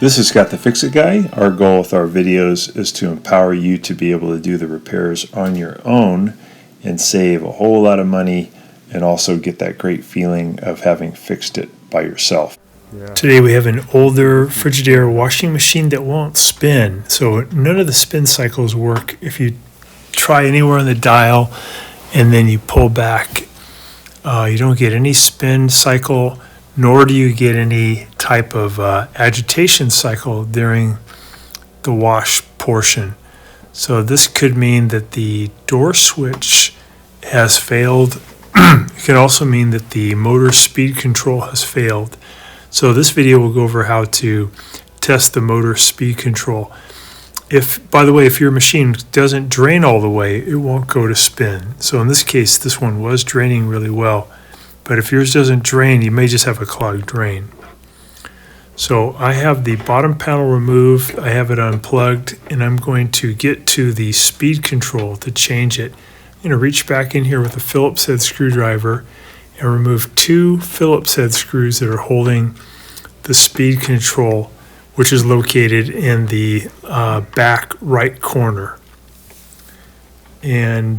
This is Scott the Fix-It Guy. Our goal with our videos is to empower you to be able to do the repairs on your own and save a whole lot of money and also get that great feeling of having fixed it by yourself. Today we have an older Frigidaire washing machine that won't spin. So none of the spin cycles work if you try anywhere on the dial and then you pull back. You don't get any spin cycle, nor do you get any type of agitation cycle during the wash portion. So this could mean that the door switch has failed. It can also mean that the motor speed control has failed. So this video will go over how to test the motor speed control. By the way, if your machine doesn't drain all the way, it won't go to spin. So in this case, this one was draining really well. But if yours doesn't drain, you may just have a clogged drain. So I have the bottom panel removed, I have it unplugged, and I'm going to get to the speed control to change it. I'm going to reach back in here with a Phillips head screwdriver and remove two Phillips head screws that are holding the speed control, which is located in the back right corner. And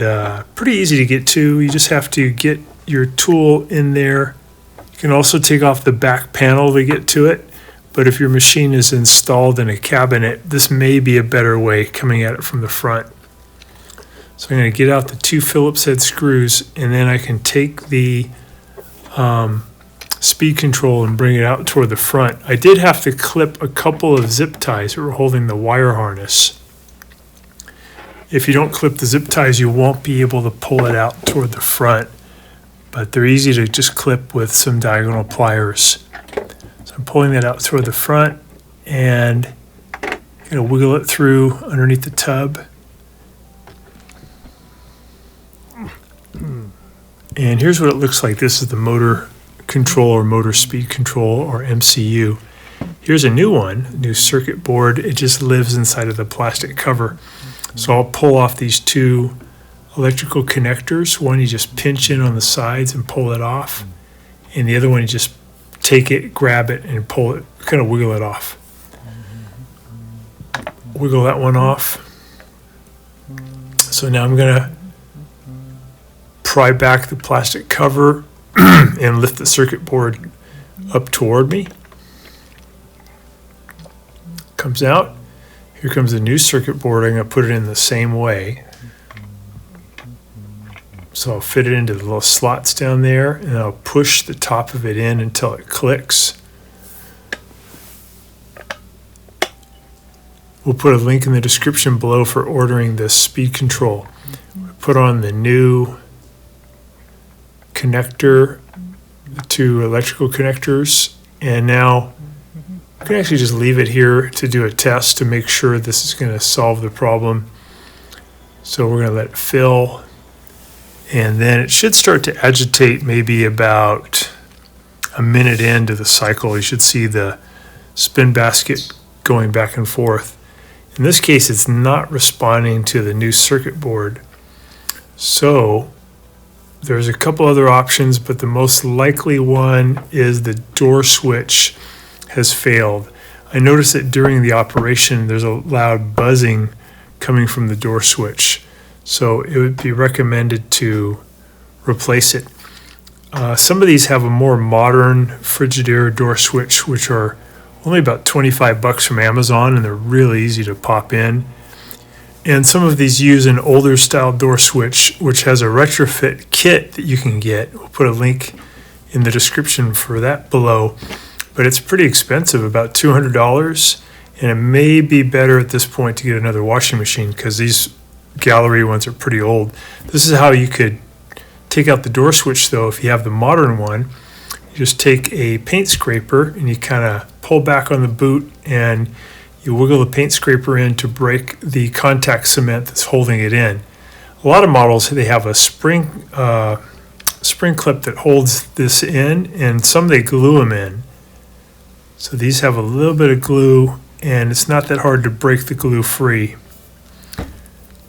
pretty easy to get to. You just have to get your tool in there. You can also take off the back panel to get to it, but if your machine is installed in a cabinet, this may be a better way coming at it from the front. So I'm going to get out the two Phillips head screws, and then I can take the speed control and bring it out toward the front. I did have to clip a couple of zip ties that were holding the wire harness. If you don't clip the zip ties, you won't be able to pull it out toward the front, but they're easy to just clip with some diagonal pliers. So I'm pulling that out toward the front and going to wiggle it through underneath the tub. And here's what it looks like. This is the motor control or motor speed control or MCU. Here's a new one, new circuit board. It just lives inside of the plastic cover. So I'll pull off these two electrical connectors. One you just pinch in on the sides and pull it off. And the other one you just take it, grab it, and pull it, kind of wiggle it off. Wiggle that one off. So now I'm going to pry back the plastic cover and lift the circuit board up toward me. Comes out. Here comes the new circuit board. I'm going to put it in the same way. So I'll fit it into the little slots down there, and I'll push the top of it in until it clicks. We'll put a link in the description below for ordering this speed control. Put on the new connector, the two electrical connectors, and now I can actually just leave it here to do a test to make sure this is going to solve the problem. So we're going to let it fill, and then it should start to agitate maybe about a minute into the cycle. You should see the spin basket going back and forth. In this case, it's not responding to the new circuit board. So there's a couple other options, but the most likely one is the door switch has failed. I noticed that during the operation, there's a loud buzzing coming from the door switch. So it would be recommended to replace it. Some of these have a more modern Frigidaire door switch, which are only about $25 from Amazon, and they're really easy to pop in. And some of these use an older style door switch, which has a retrofit kit that you can get. We'll put a link in the description for that below. But it's pretty expensive, about $200. And it may be better at this point to get another washing machine because these gallery ones are pretty old. This is how you could take out the door switch, though, if you have the modern one. You just take a paint scraper and you kind of pull back on the boot and you wiggle the paint scraper in to break the contact cement that's holding it in. A lot of models, they have a spring clip that holds this in, and some they glue them in. So these have a little bit of glue, and it's not that hard to break the glue free.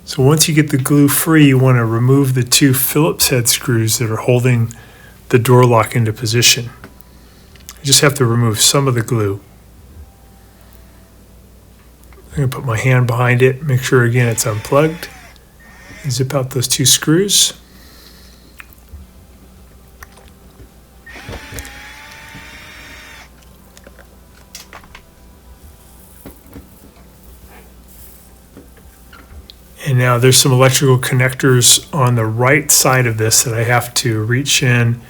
So once you get the glue free, you want to remove the two Phillips head screws that are holding the door lock into position. You just have to remove some of the glue. I'm going to put my hand behind it, make sure again it's unplugged, and zip out those 2 screws. And now there's some electrical connectors on the right side of this that I have to reach in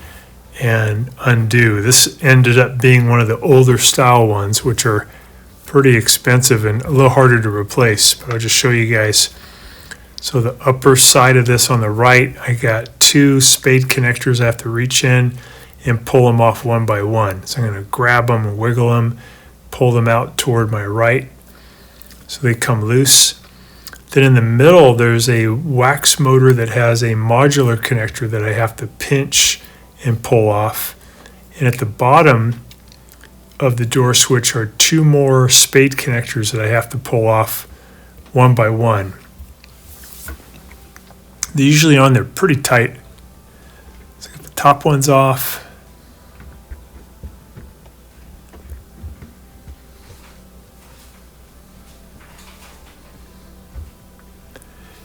and undo. This ended up being one of the older style ones, which are pretty expensive and a little harder to replace, but I'll just show you guys. So the upper side of this on the right, I got 2 spade connectors I have to reach in and pull them off one by one. So I'm going to grab them and wiggle them, pull them out toward my right so they come loose. Then in the middle, there's a wax motor that has a modular connector that I have to pinch and pull off. And at the bottom of the door switch are 2 more spade connectors that I have to pull off one by one. They're usually on there pretty tight. Let's get the top ones off.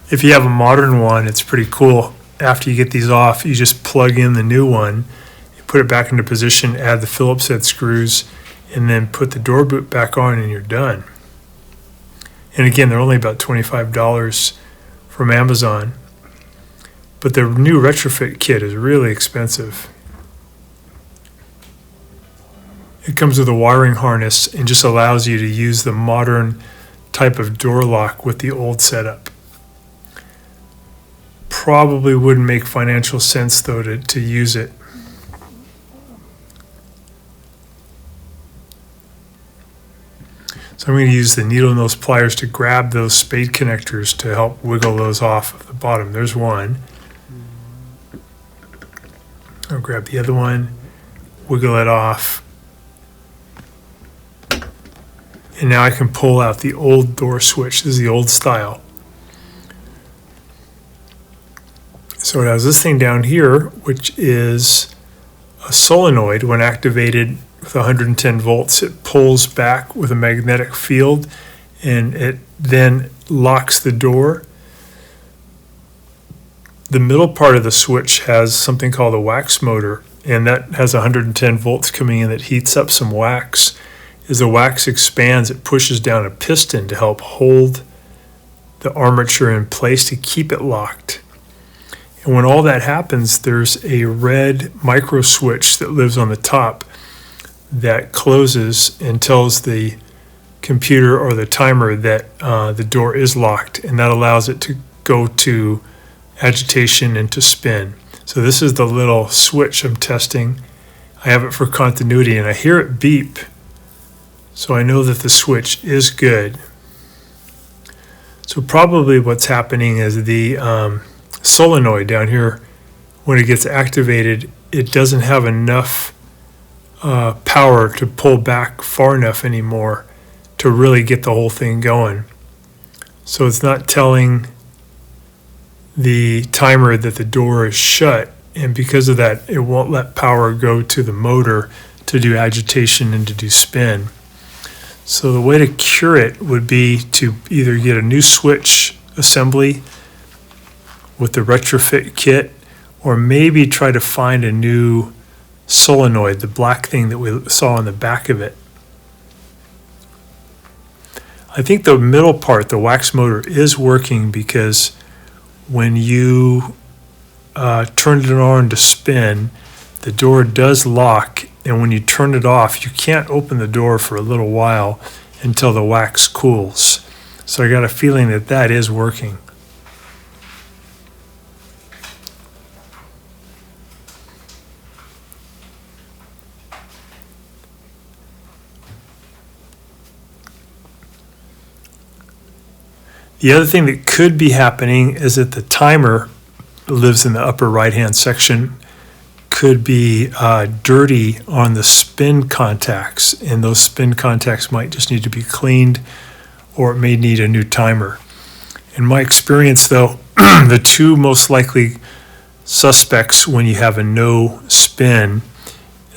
If you have a modern one, it's pretty cool. After you get these off, you just plug in the new one, you put it back into position, add the Phillips head screws, and then put the door boot back on and you're done. And again, they're only about $25 from Amazon. But the new retrofit kit is really expensive. It comes with a wiring harness and just allows you to use the modern type of door lock with the old setup. Probably wouldn't make financial sense though to use it. So I'm going to use the needle nose pliers to grab those spade connectors to help wiggle those off of the bottom. There's one. I'll grab the other one, wiggle it off. And now I can pull out the old door switch. This is the old style. So it has this thing down here, which is a solenoid. When activated with 110 volts, it pulls back with a magnetic field and it then locks the door. The middle part of the switch has something called a wax motor, and that has 110 volts coming in that heats up some wax. As the wax expands, it pushes down a piston to help hold the armature in place to keep it locked. And when all that happens, there's a red micro switch that lives on the top that closes and tells the computer or the timer that the door is locked, and that allows it to go to agitation and to spin. So this is the little switch I'm testing. I have it for continuity and I hear it beep, so I know that the switch is good. So probably what's happening is the solenoid down here, when it gets activated, it doesn't have enough power to pull back far enough anymore to really get the whole thing going. So it's not telling the timer that the door is shut, and because of that, it won't let power go to the motor to do agitation and to do spin. So the way to cure it would be to either get a new switch assembly with the retrofit kit, or maybe try to find a new solenoid, the black thing that we saw on the back of it. I think the middle part, the wax motor, is working because when you turn it on to spin, the door does lock, and when you turn it off, you can't open the door for a little while until the wax cools. So I got a feeling that that is working. The other thing that could be happening is that the timer that lives in the upper right-hand section could be dirty on the spin contacts, and those spin contacts might just need to be cleaned, or it may need a new timer. In my experience, though, the two most likely suspects when you have a no spin,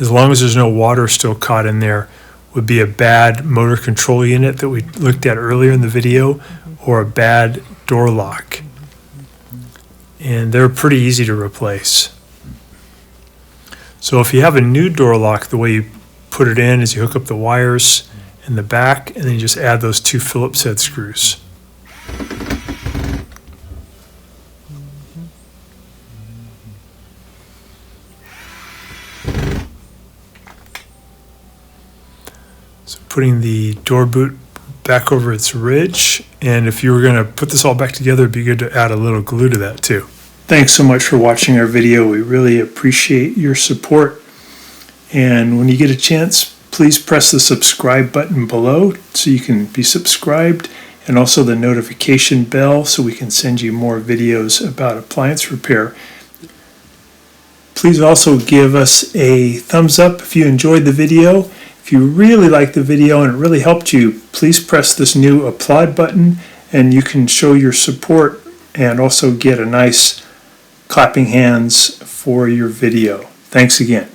as long as there's no water still caught in there, would be a bad motor control unit that we looked at earlier in the video, or a bad door lock. And they're pretty easy to replace. So if you have a new door lock, the way you put it in is you hook up the wires in the back, and then you just add those 2 Phillips head screws. So putting the door boot back over its ridge, and if you were going to put this all back together, it'd be good to add a little glue to that too. Thanks so much for watching our video. We really appreciate your support. And when you get a chance, please press the subscribe button below so you can be subscribed, and also the notification bell so we can send you more videos about appliance repair. Please also give us a thumbs up if you enjoyed the video. If you really liked the video and it really helped you, please press this new applaud button and you can show your support and also get a nice clapping hands for your video. Thanks again.